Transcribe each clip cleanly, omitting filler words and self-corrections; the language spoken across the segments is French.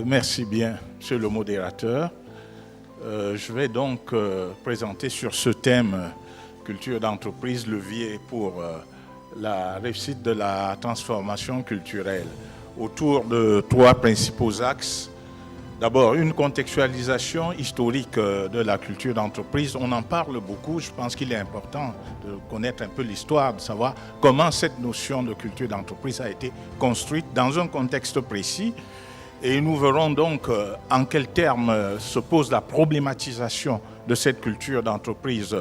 Merci bien, monsieur le modérateur. Je vais donc présenter sur ce thème culture d'entreprise, levier pour la réussite de la transformation culturelle, autour de trois principaux axes. D'abord, une contextualisation historique de la culture d'entreprise. On en parle beaucoup. Je pense qu'il est important de connaître un peu l'histoire, de savoir comment cette notion de culture d'entreprise a été construite dans un contexte précis. Et nous verrons donc en quels termes se pose la problématisation de cette culture d'entreprise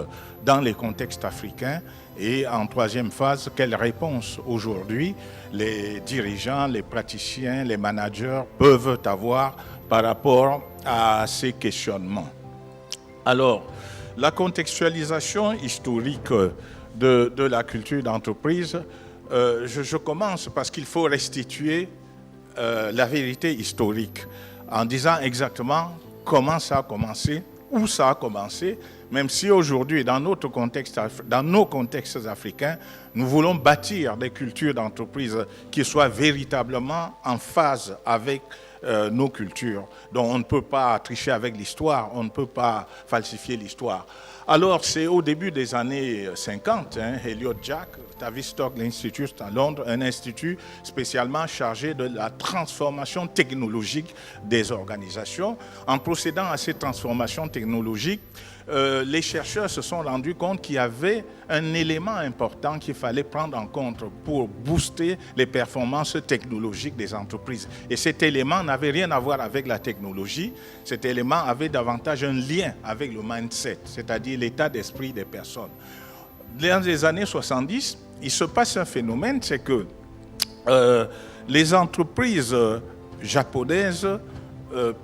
dans les contextes africains. Et en troisième phase, quelles réponses aujourd'hui les dirigeants, les praticiens, les managers peuvent avoir par rapport à ces questionnements. Alors, la contextualisation historique de la culture d'entreprise, je commence parce qu'il faut restituer la vérité historique en disant exactement comment ça a commencé, où ça a commencé, même si aujourd'hui, dans nos contextes africains, nous voulons bâtir des cultures d'entreprise qui soient véritablement en phase avec nos cultures. Donc on ne peut pas tricher avec l'histoire, on ne peut pas falsifier l'histoire. Alors c'est au début des années 50, Elliott Jack, Tavistock Institute à Londres, un institut spécialement chargé de la transformation technologique des organisations. En procédant à cette transformation technologique, les chercheurs se sont rendus compte qu'il y avait un élément important qu'il fallait prendre en compte pour booster les performances technologiques des entreprises. Et cet élément n'avait rien à voir avec la technologie, cet élément avait davantage un lien avec le mindset, c'est-à-dire l'état d'esprit des personnes. Dans les années 70, il se passe un phénomène, c'est que les entreprises japonaises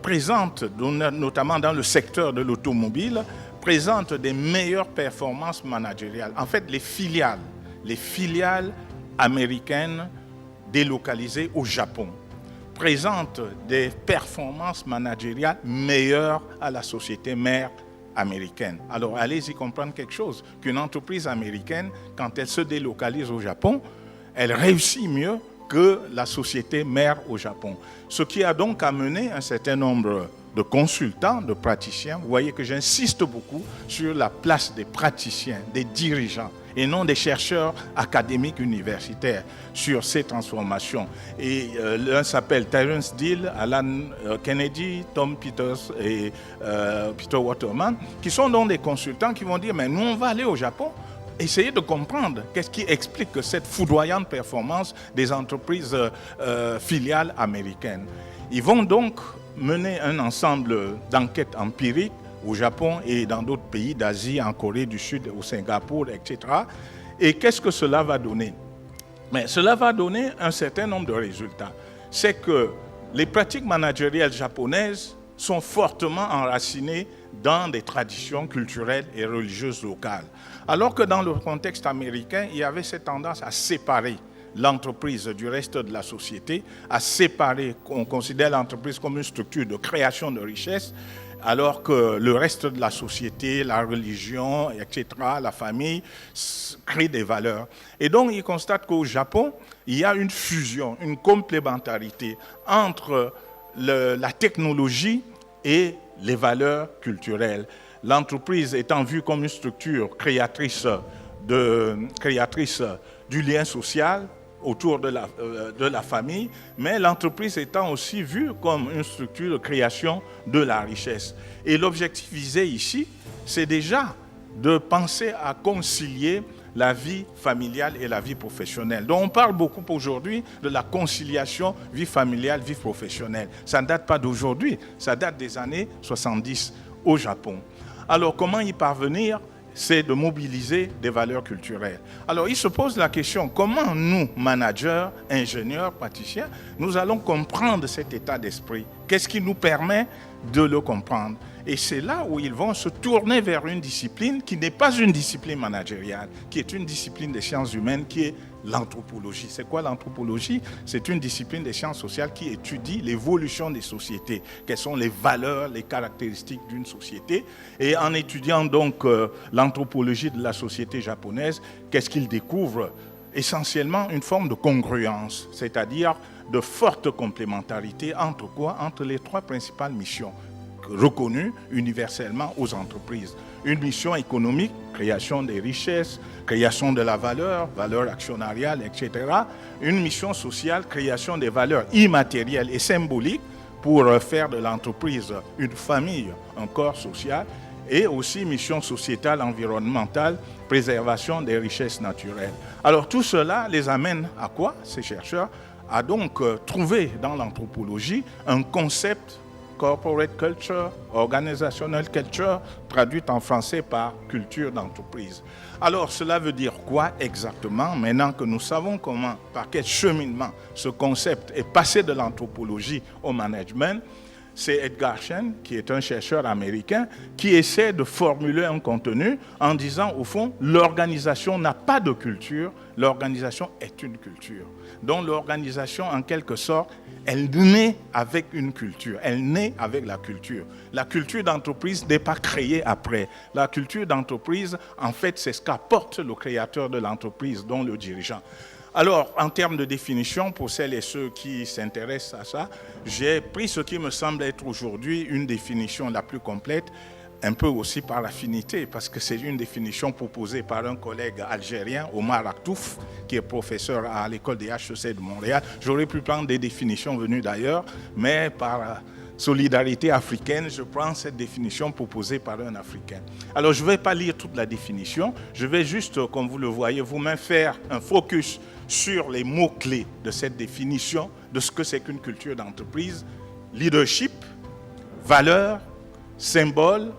présentent, notamment dans le secteur de l'automobile, présentent des meilleures performances managériales. En fait, les filiales américaines délocalisées au Japon présentent des performances managériales meilleures à la société mère américaine. Alors, allez-y comprendre quelque chose, qu'une entreprise américaine, quand elle se délocalise au Japon, elle réussit mieux que la société mère au Japon. Ce qui a donc amené un certain nombre de consultants, de praticiens. Vous voyez que j'insiste beaucoup sur la place des praticiens, des dirigeants, et non des chercheurs académiques universitaires sur ces transformations. Et l'un s'appelle Terence Deal, Alan Kennedy, Tom Peters et Peter Waterman, qui sont donc des consultants qui vont dire, mais nous on va aller au Japon, essayer de comprendre qu'est-ce qui explique cette foudroyante performance des entreprises filiales américaines. Ils vont donc mener un ensemble d'enquêtes empiriques au Japon et dans d'autres pays d'Asie, en Corée du Sud, au Singapour, etc. Et qu'est-ce que cela va donner? Mais cela va donner un certain nombre de résultats. C'est que les pratiques managériales japonaises sont fortement enracinées dans des traditions culturelles et religieuses locales. Alors que dans le contexte américain, il y avait cette tendance à séparer l'entreprise du reste de la société, à séparer, on considère l'entreprise comme une structure de création de richesse, alors que le reste de la société, la religion, etc., la famille, créent des valeurs. Et donc, ils constatent qu'au Japon, il y a une fusion, une complémentarité entre la technologie et les valeurs culturelles. L'entreprise étant vue comme une structure créatrice du lien social autour de la famille, mais l'entreprise étant aussi vue comme une structure de création de la richesse. Et l'objectif visé ici, c'est déjà de penser à concilier la vie familiale et la vie professionnelle. Donc on parle beaucoup aujourd'hui de la conciliation vie familiale, vie professionnelle. Ça ne date pas d'aujourd'hui, ça date des années 70 au Japon. Alors comment y parvenir ? C'est de mobiliser des valeurs culturelles. Alors, il se pose la question, comment nous, managers, ingénieurs, praticiens, nous allons comprendre cet état d'esprit? Qu'est-ce qui nous permet de le comprendre? Et c'est là où ils vont se tourner vers une discipline qui n'est pas une discipline managériale, qui est une discipline des sciences humaines, qui est l'anthropologie. C'est quoi l'anthropologie? C'est une discipline des sciences sociales qui étudie l'évolution des sociétés. Quelles sont les valeurs, les caractéristiques d'une société? Et en étudiant donc l'anthropologie de la société japonaise, qu'est-ce qu'ils découvrent? essentiellement une forme de congruence, c'est-à-dire de forte complémentarité entre quoi? Entre les trois principales missions reconnues universellement aux entreprises. Une mission économique, création des richesses, création de la valeur, valeur actionnariale, etc. Une mission sociale, création des valeurs immatérielles et symboliques pour faire de l'entreprise une famille, un corps social. Et aussi mission sociétale, environnementale, préservation des richesses naturelles. Alors tout cela les amène à quoi, ces chercheurs? À donc trouver dans l'anthropologie un concept corporate culture, organizational culture, traduite en français par culture d'entreprise. Alors cela veut dire quoi exactement? Maintenant que nous savons comment, par quel cheminement ce concept est passé de l'anthropologie au management, c'est Edgar Schein, qui est un chercheur américain, qui essaie de formuler un contenu en disant, au fond, l'organisation n'a pas de culture, l'organisation est une culture. Donc l'organisation, en quelque sorte, elle naît avec une culture, elle naît avec la culture. La culture d'entreprise n'est pas créée après. La culture d'entreprise, en fait, c'est ce qu'apporte le créateur de l'entreprise, dont le dirigeant. Alors, en termes de définition, pour celles et ceux qui s'intéressent à ça, j'ai pris ce qui me semble être aujourd'hui une définition la plus complète, un peu aussi par affinité, parce que c'est une définition proposée par un collègue algérien, Omar Aktouf, qui est professeur à l'école des HEC de Montréal. J'aurais pu prendre des définitions venues d'ailleurs, mais par solidarité africaine, je prends cette définition proposée par un Africain. Alors, je ne vais pas lire toute la définition, je vais juste, comme vous le voyez, vous-même faire un focus sur les mots-clés de cette définition, de ce que c'est qu'une culture d'entreprise: leadership, valeur, symbole,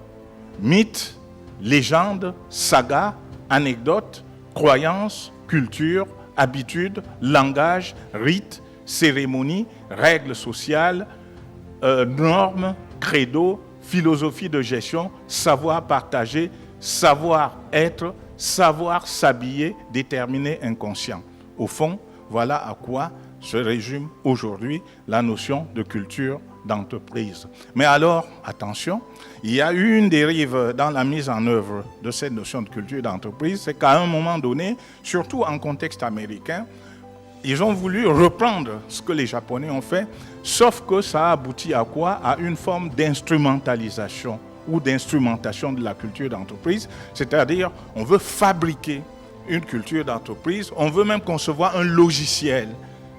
mythe, légende, saga, anecdote, croyance, culture, habitude, langage, rite, cérémonie, règles sociales, normes, credo, philosophie de gestion, savoir partager, savoir être, savoir s'habiller, déterminer inconscient. Au fond, voilà à quoi se résume aujourd'hui la notion de culture d'entreprise. Mais alors, attention, il y a eu une dérive dans la mise en œuvre de cette notion de culture d'entreprise, c'est qu'à un moment donné, surtout en contexte américain, ils ont voulu reprendre ce que les Japonais ont fait, sauf que ça a abouti à quoi? À une forme d'instrumentalisation ou d'instrumentation de la culture d'entreprise, c'est-à-dire on veut fabriquer une culture d'entreprise, on veut même concevoir un logiciel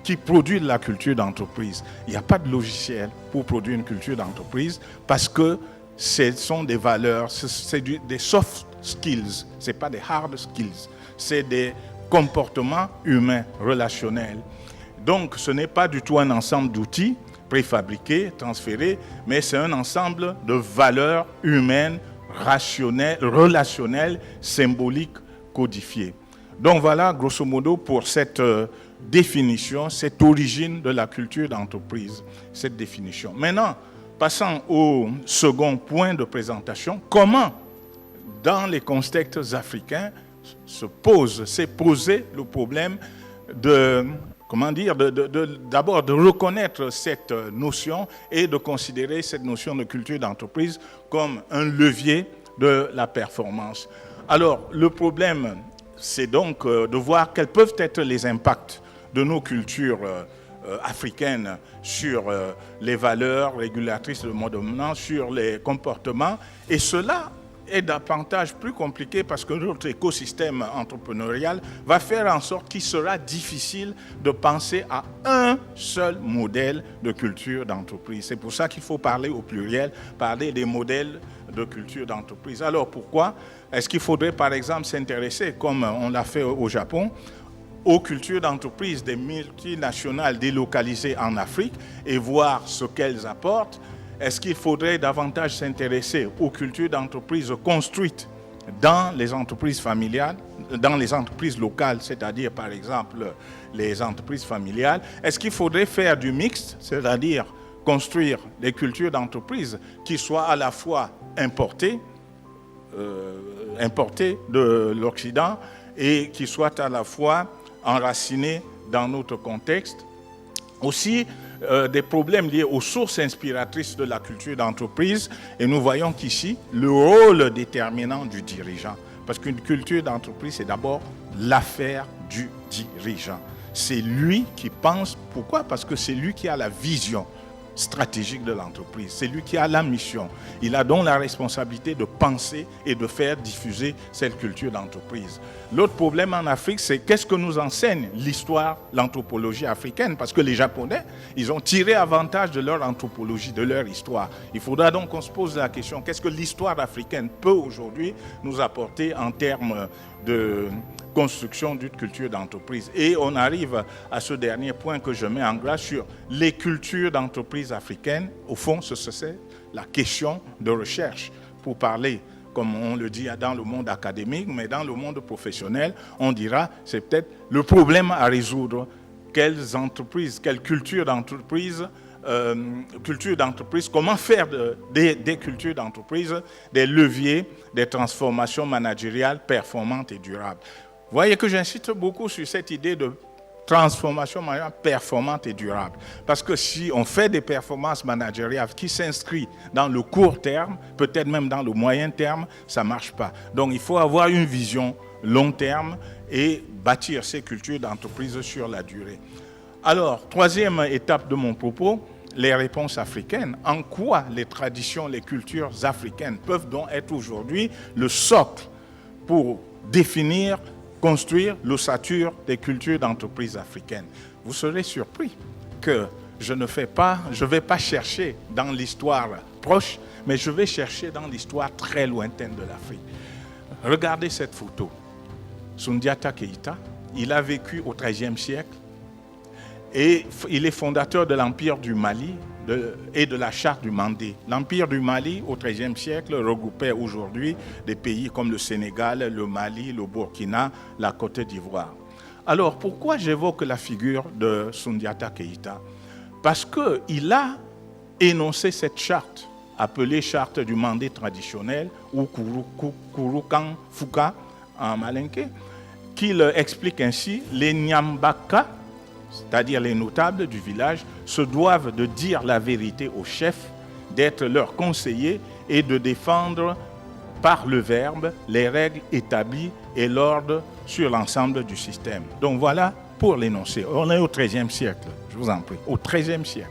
qui produit de la culture d'entreprise. Il n'y a pas de logiciel pour produire une culture d'entreprise parce que ce sont des valeurs, c'est des soft skills, ce n'est pas des hard skills, c'est des comportements humains, relationnels. Donc ce n'est pas du tout un ensemble d'outils préfabriqués, transférés, mais c'est un ensemble de valeurs humaines, rationnelles, relationnelles, symboliques, codifiées. Donc voilà, grosso modo, pour cette définition, cette origine de la culture d'entreprise, cette définition. Maintenant, passons au second point de présentation. Comment, dans les contextes africains, s'est posé le problème de, d'abord de reconnaître cette notion et de considérer cette notion de culture d'entreprise comme un levier de la performance. Alors, le problème, c'est donc de voir quels peuvent être les impacts de nos cultures africaines sur les valeurs régulatrices de mode dominant, sur les comportements. Et cela est davantage plus compliqué parce que notre écosystème entrepreneurial va faire en sorte qu'il sera difficile de penser à un seul modèle de culture d'entreprise. C'est pour ça qu'il faut parler au pluriel, parler des modèles de culture d'entreprise. Alors pourquoi est-ce qu'il faudrait par exemple s'intéresser, comme on l'a fait au Japon, aux cultures d'entreprise des multinationales délocalisées en Afrique et voir ce qu'elles apportent? Est-ce qu'il faudrait davantage s'intéresser aux cultures d'entreprise construites dans les entreprises familiales, dans les entreprises locales, c'est-à-dire par exemple les entreprises familiales? Est-ce qu'il faudrait faire du mixte, c'est-à-dire construire des cultures d'entreprise qui soient à la fois importées de l'Occident et qui soient à la fois enracinées dans notre contexte? Aussi, des problèmes liés aux sources inspiratrices de la culture d'entreprise. Et nous voyons qu'ici, le rôle déterminant du dirigeant. Parce qu'une culture d'entreprise, c'est d'abord l'affaire du dirigeant. C'est lui qui pense. Pourquoi? Parce que c'est lui qui a la vision stratégique de l'entreprise. C'est lui qui a la mission. Il a donc la responsabilité de penser et de faire diffuser cette culture d'entreprise. L'autre problème en Afrique, c'est qu'est-ce que nous enseigne l'histoire, l'anthropologie africaine? Parce que les Japonais, ils ont tiré avantage de leur anthropologie, de leur histoire. Il faudra donc qu'on se pose la question, qu'est-ce que l'histoire africaine peut aujourd'hui nous apporter en termes de construction d'une culture d'entreprise? Et on arrive à ce dernier point que je mets en grâce sur les cultures d'entreprise africaines. Au fond, c'est la question de recherche. Pour parler, comme on le dit dans le monde académique, mais dans le monde professionnel, on dira c'est peut-être le problème à résoudre. Quelles entreprises, quelle culture d'entreprise, comment faire des cultures d'entreprise des leviers, des transformations managériales performantes et durables. Vous voyez que j'insiste beaucoup sur cette idée de transformation managériale performante et durable. Parce que si on fait des performances managériales qui s'inscrivent dans le court terme, peut-être même dans le moyen terme, ça ne marche pas. Donc il faut avoir une vision long terme et bâtir ces cultures d'entreprise sur la durée. Alors, troisième étape de mon propos, les réponses africaines. En quoi les traditions, les cultures africaines peuvent donc être aujourd'hui le socle pour définir, construire l'ossature des cultures d'entreprise africaines? Vous serez surpris que je ne vais pas chercher dans l'histoire proche, mais je vais chercher dans l'histoire très lointaine de l'Afrique. Regardez cette photo. Soundiata Keïta, il a vécu au XIIIe siècle et il est fondateur de l'Empire du Mali et de la Charte du Mandé. L'Empire du Mali, au XIIIe siècle, regroupait aujourd'hui des pays comme le Sénégal, le Mali, le Burkina, la Côte d'Ivoire. Alors, pourquoi j'évoque la figure de Soundiata Keïta? Parce qu'il a énoncé cette charte, appelée Charte du Mandé traditionnel, ou Kouroukan Fouka en malinké, qu'il explique ainsi: les Nyambaka, c'est-à-dire les notables du village, se doivent de dire la vérité aux chefs, d'être leurs conseillers et de défendre par le verbe les règles établies et l'ordre sur l'ensemble du système. Donc voilà pour l'énoncé. On est au XIIIe siècle, je vous en prie, au XIIIe siècle.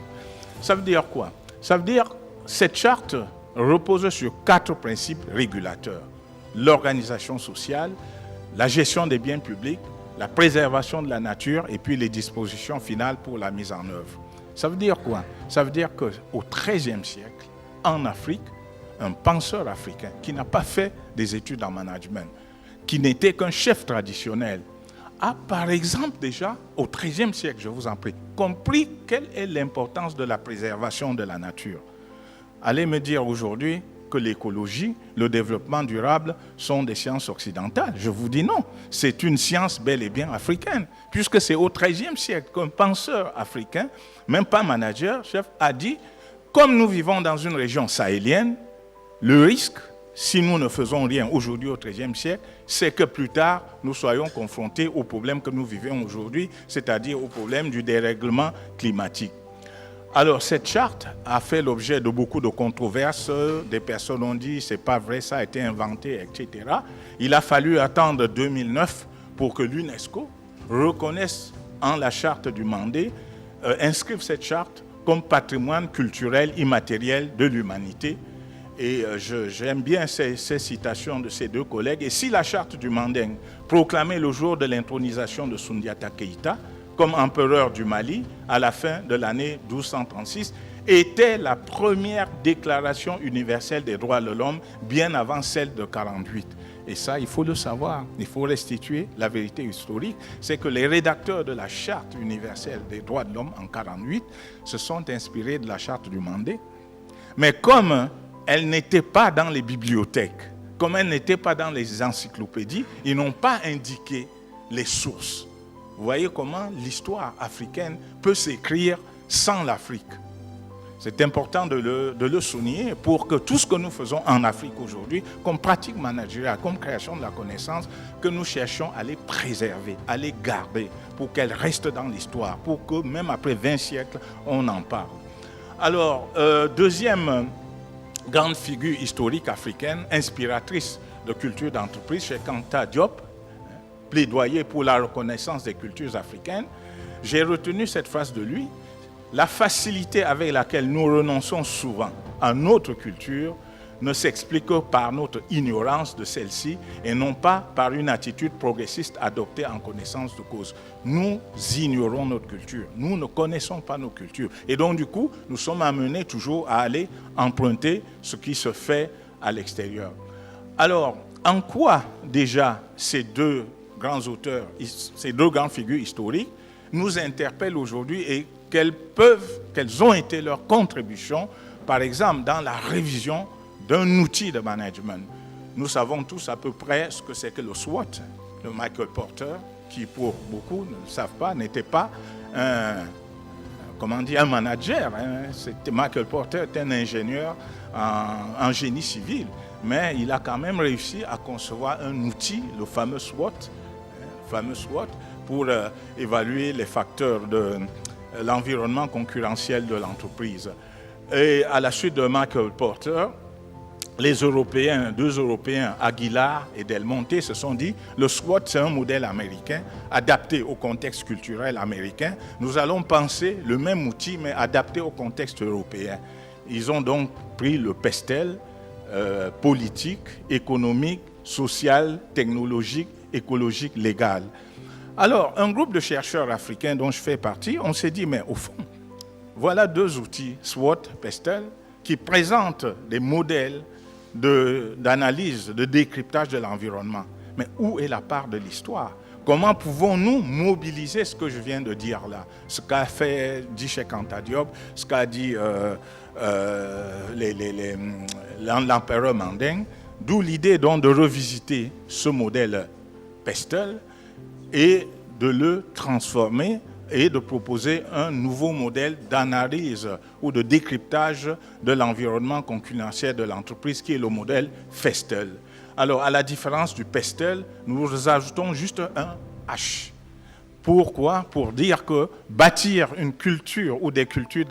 Ça veut dire quoi? Ça veut dire que cette charte repose sur 4 principes régulateurs: l'organisation sociale, la gestion des biens publics, la préservation de la nature et puis les dispositions finales pour la mise en œuvre. Ça veut dire quoi? Ça veut dire qu'au XIIIe siècle, en Afrique, un penseur africain qui n'a pas fait des études en management, qui n'était qu'un chef traditionnel, a par exemple déjà, au XIIIe siècle, je vous en prie, compris quelle est l'importance de la préservation de la nature. Allez me dire aujourd'hui que l'écologie, le développement durable sont des sciences occidentales. Je vous dis non, c'est une science bel et bien africaine, puisque c'est au XIIIe siècle qu'un penseur africain, même pas manager, chef, a dit: comme nous vivons dans une région sahélienne, le risque, si nous ne faisons rien aujourd'hui au XIIIe siècle, c'est que plus tard, nous soyons confrontés aux problèmes que nous vivons aujourd'hui, c'est-à-dire au problème du dérèglement climatique. Alors, cette charte a fait l'objet de beaucoup de controverses. Des personnes ont dit « c'est pas vrai, ça a été inventé », etc. Il a fallu attendre 2009 pour que l'UNESCO reconnaisse en la charte du Mandé, inscrive cette charte comme patrimoine culturel immatériel de l'humanité. Et j'aime bien ces citations de ces deux collègues. Et si la charte du Manding, proclamée le jour de l'intronisation de Soundiata Keïta comme empereur du Mali à la fin de l'année 1236, était la première déclaration universelle des droits de l'homme, bien avant celle de 48. Et ça, il faut le savoir, il faut restituer la vérité historique, c'est que les rédacteurs de la Charte universelle des droits de l'homme en 48 se sont inspirés de la Charte du Mandé. Mais comme elle n'était pas dans les bibliothèques, comme elle n'était pas dans les encyclopédies, ils n'ont pas indiqué les sources. Vous voyez comment l'histoire africaine peut s'écrire sans l'Afrique. C'est important de le souligner pour que tout ce que nous faisons en Afrique aujourd'hui, comme pratique managériale, comme création de la connaissance, que nous cherchions à les préserver, à les garder, pour qu'elles restent dans l'histoire, pour que même après 20 siècles, on en parle. Alors, deuxième grande figure historique africaine, inspiratrice de culture d'entreprise, Cheikh Anta Diop, plaidoyer pour la reconnaissance des cultures africaines, j'ai retenu cette phrase de lui: la facilité avec laquelle nous renonçons souvent à notre culture ne s'explique que par notre ignorance de celle-ci et non pas par une attitude progressiste adoptée en connaissance de cause. Nous ignorons notre culture, nous ne connaissons pas nos cultures. Et donc du coup, nous sommes amenés toujours à aller emprunter ce qui se fait à l'extérieur. Alors, en quoi déjà ces deux grands auteurs, ces deux grandes figures historiques nous interpellent aujourd'hui et quelles ont été leurs contributions, par exemple, dans la révision d'un outil de management. Nous savons tous à peu près ce que c'est que le SWOT de Michael Porter, qui pour beaucoup ne le savent pas, n'était pas un manager. Michael Porter était un ingénieur en génie civil, mais il a quand même réussi à concevoir un outil, le fameux SWOT, pour évaluer les facteurs de l'environnement concurrentiel de l'entreprise. Et à la suite de Michael Porter, les Européens, deux Européens, Aguilar et Del Monte, se sont dit le SWOT, c'est un modèle américain adapté au contexte culturel américain. Nous allons penser le même outil, mais adapté au contexte européen. Ils ont donc pris le pestel politique, économique, social, technologique, écologique, légal. Alors, un groupe de chercheurs africains dont je fais partie, on s'est dit, mais au fond, voilà deux outils, SWOT, pestel, qui présentent des modèles d'analyse, de décryptage de l'environnement. Mais où est la part de l'histoire? Comment pouvons-nous mobiliser ce que je viens de dire là? Ce qu'a dit Cheikh Anta Diop, ce qu'a dit l'empereur Manding, d'où l'idée donc de revisiter ce modèle pestel et de le transformer et de proposer un nouveau modèle d'analyse ou de décryptage de l'environnement concurrentiel de l'entreprise qui est le modèle Festel. Alors, à la différence du Pestel, nous ajoutons juste un H. Pourquoi? Pour dire que bâtir une culture ou des cultures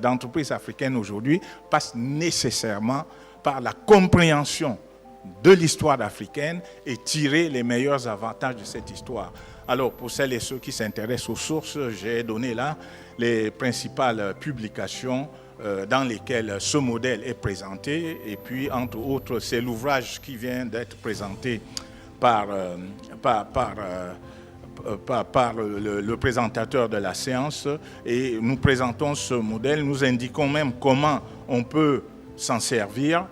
d'entreprises africaines aujourd'hui passe nécessairement par la compréhension de l'histoire africaine et tirer les meilleurs avantages de cette histoire. Alors, pour celles et ceux qui s'intéressent aux sources, j'ai donné là les principales publications dans lesquelles ce modèle est présenté. Et puis, entre autres, c'est l'ouvrage qui vient d'être présenté par le présentateur de la séance. Et nous présentons ce modèle, nous indiquons même comment on peut s'en servir,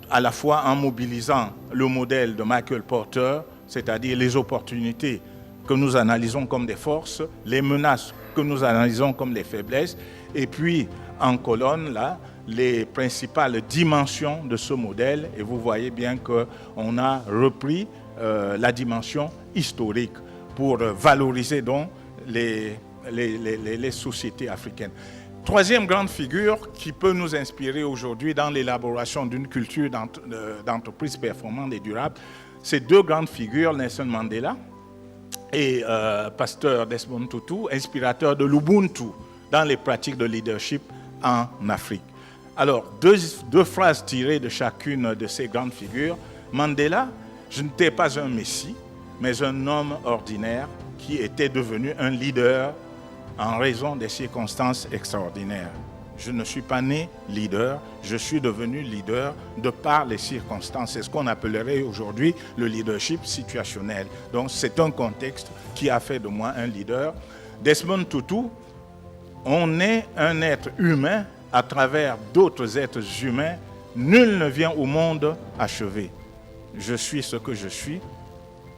à la fois en mobilisant le modèle de Michael Porter, c'est-à-dire les opportunités que nous analysons comme des forces, les menaces que nous analysons comme des faiblesses, et puis en colonne, là, les principales dimensions de ce modèle. Et vous voyez bien qu'on a repris la dimension historique pour valoriser donc les sociétés africaines. Troisième grande figure qui peut nous inspirer aujourd'hui dans l'élaboration d'une culture d'entreprise performante et durable, ces deux grandes figures, Nelson Mandela et pasteur Desmond Tutu, inspirateur de l'Ubuntu dans les pratiques de leadership en Afrique. Alors, deux phrases tirées de chacune de ces grandes figures. Mandela, je n'étais pas un messie, mais un homme ordinaire qui était devenu un leader en raison des circonstances extraordinaires. Je ne suis pas né leader, je suis devenu leader de par les circonstances. C'est ce qu'on appellerait aujourd'hui le leadership situationnel. Donc c'est un contexte qui a fait de moi un leader. Desmond Tutu, on est un être humain à travers d'autres êtres humains. Nul ne vient au monde achevé. Je suis ce que je suis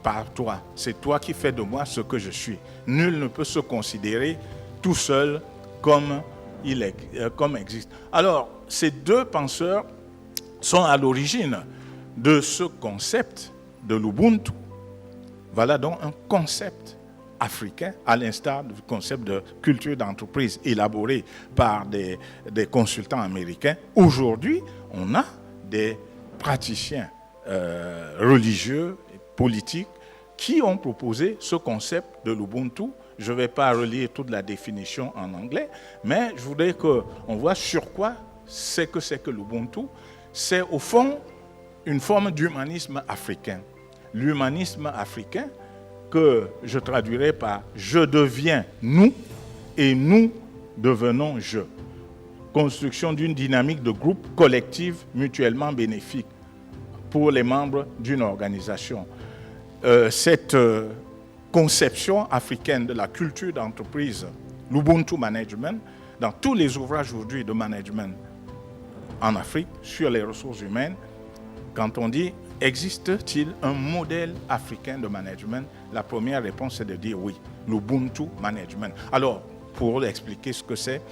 par toi. C'est toi qui fais de moi ce que je suis. Nul ne peut se considérer tout seul comme existe. Alors, ces deux penseurs sont à l'origine de ce concept de l'Ubuntu. Voilà donc un concept africain, à l'instar du concept de culture d'entreprise élaboré par des consultants américains. Aujourd'hui, on a des praticiens religieux et politiques qui ont proposé ce concept de l'Ubuntu. Je ne vais pas relire toute la définition en anglais, mais je voudrais qu'on voit sur quoi c'est que l'Ubuntu. C'est au fond une forme d'humanisme africain. l'humanisme africain que je traduirais par « je deviens nous et nous devenons je ». Construction d'une dynamique de groupe collective mutuellement bénéfique pour les membres d'une organisation. Cette conception africaine de la culture d'entreprise, l'Ubuntu Management, dans tous les ouvrages aujourd'hui de management en Afrique sur les ressources humaines, quand on dit « existe-t-il un modèle africain de management ?» La première réponse est de dire oui, l'Ubuntu Management. Alors, pour expliquer ce que c'est,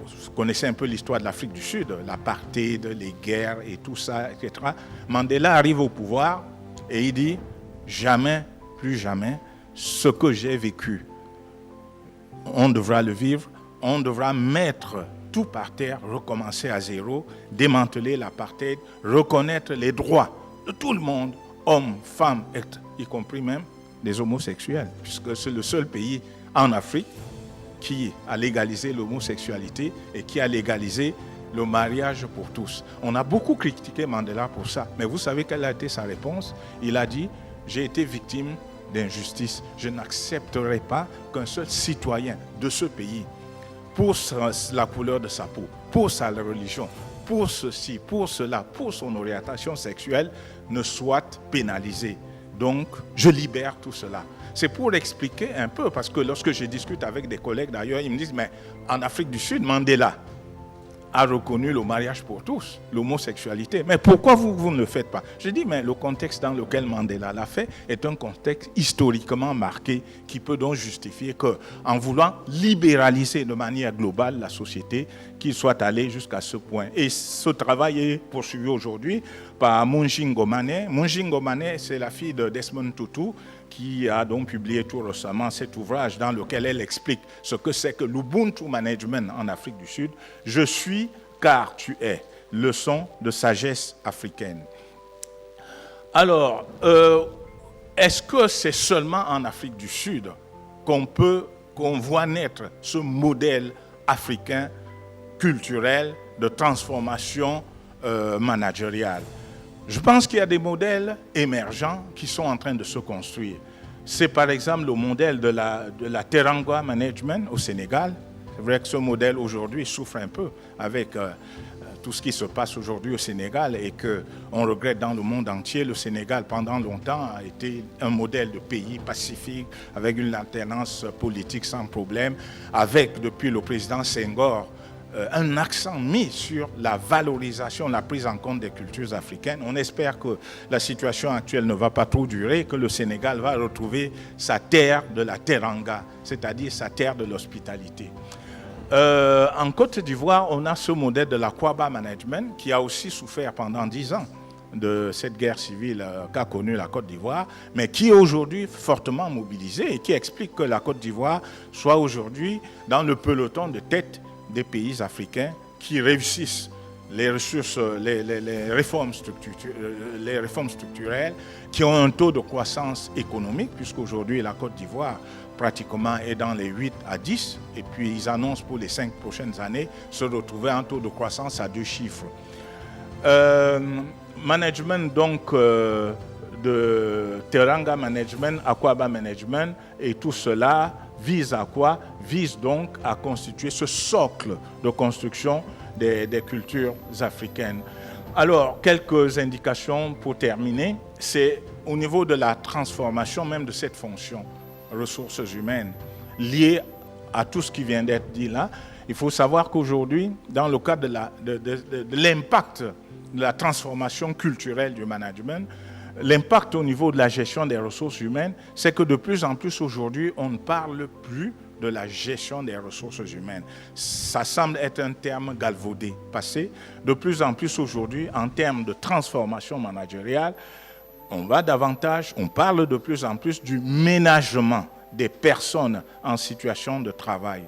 vous connaissez un peu l'histoire de l'Afrique du Sud, l'apartheid, les guerres et tout ça, etc. Mandela arrive au pouvoir et il dit « jamais, plus jamais, ce que j'ai vécu, on devra le vivre, on devra mettre tout par terre, recommencer à zéro, démanteler l'apartheid, reconnaître les droits de tout le monde, hommes, femmes, y compris même des homosexuels, puisque c'est le seul pays en Afrique qui a légalisé l'homosexualité et qui a légalisé le mariage pour tous. On a beaucoup critiqué Mandela pour ça, mais vous savez quelle a été sa réponse? Il a dit « j'ai été victime d'injustice. Je n'accepterai pas qu'un seul citoyen de ce pays, pour la couleur de sa peau, pour sa religion, pour ceci, pour cela, pour son orientation sexuelle, ne soit pénalisé. Donc, je libère tout cela. » C'est pour expliquer un peu, parce que lorsque je discute avec des collègues d'ailleurs, ils me disent, mais en Afrique du Sud, Mandela a reconnu le mariage pour tous, l'homosexualité. Mais pourquoi vous ne le faites pas? Je dis, mais le contexte dans lequel Mandela l'a fait est un contexte historiquement marqué qui peut donc justifier qu'en voulant libéraliser de manière globale la société, qu'il soit allé jusqu'à ce point. Et ce travail est poursuivi aujourd'hui par Munji Ngomane. Munji Ngomane, c'est la fille de Desmond Tutu, qui a donc publié tout récemment cet ouvrage dans lequel elle explique ce que c'est que l'Ubuntu Management en Afrique du Sud. Je suis car tu es. Leçon de sagesse africaine. Alors, est-ce que c'est seulement en Afrique du Sud qu'on voit naître ce modèle africain culturel de transformation managériale? Je pense qu'il y a des modèles émergents qui sont en train de se construire. C'est par exemple le modèle de la Teranga Management au Sénégal. C'est vrai que ce modèle aujourd'hui souffre un peu avec tout ce qui se passe aujourd'hui au Sénégal et qu'on regrette dans le monde entier. Le Sénégal, pendant longtemps, a été un modèle de pays pacifique avec une alternance politique sans problème, avec, depuis le président Senghor, un accent mis sur la valorisation, la prise en compte des cultures africaines. On espère que la situation actuelle ne va pas trop durer, que le Sénégal va retrouver sa terre de la teranga, c'est-à-dire sa terre de l'hospitalité. En Côte d'Ivoire, on a ce modèle de la Kwaba Management qui a aussi souffert pendant 10 ans de cette guerre civile qu'a connue la Côte d'Ivoire, mais qui est aujourd'hui fortement mobilisée et qui explique que la Côte d'Ivoire soit aujourd'hui dans le peloton de tête des pays africains qui réussissent les ressources, les réformes structurelles, qui ont un taux de croissance économique, puisqu'aujourd'hui la Côte d'Ivoire pratiquement est dans les 8 à 10, et puis ils annoncent pour les 5 prochaines années se retrouver un taux de croissance à 2 chiffres. Management donc de Teranga Management, Akwaba Management, et tout cela vise à quoi? Vise donc à constituer ce socle de construction des cultures africaines. Alors, quelques indications pour terminer. C'est au niveau de la transformation même de cette fonction, ressources humaines, liée à tout ce qui vient d'être dit là. Il faut savoir qu'aujourd'hui, dans le cadre de l'impact de la transformation culturelle du management, l'impact au niveau de la gestion des ressources humaines, c'est que de plus en plus aujourd'hui, on ne parle plus de la gestion des ressources humaines. Ça semble être un terme galvaudé, passé. De plus en plus aujourd'hui, en termes de transformation managériale, on parle de plus en plus du ménagement des personnes en situation de travail.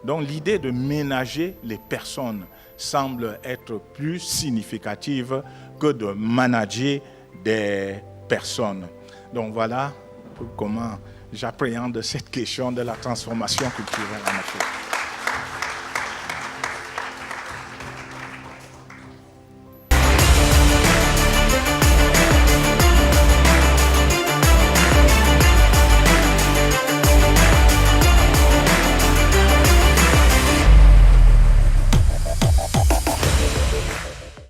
Donc l'idée de ménager les personnes semble être plus significative que de manager des personnes. Donc voilà comment j'appréhende cette question de la transformation culturelle en Afrique.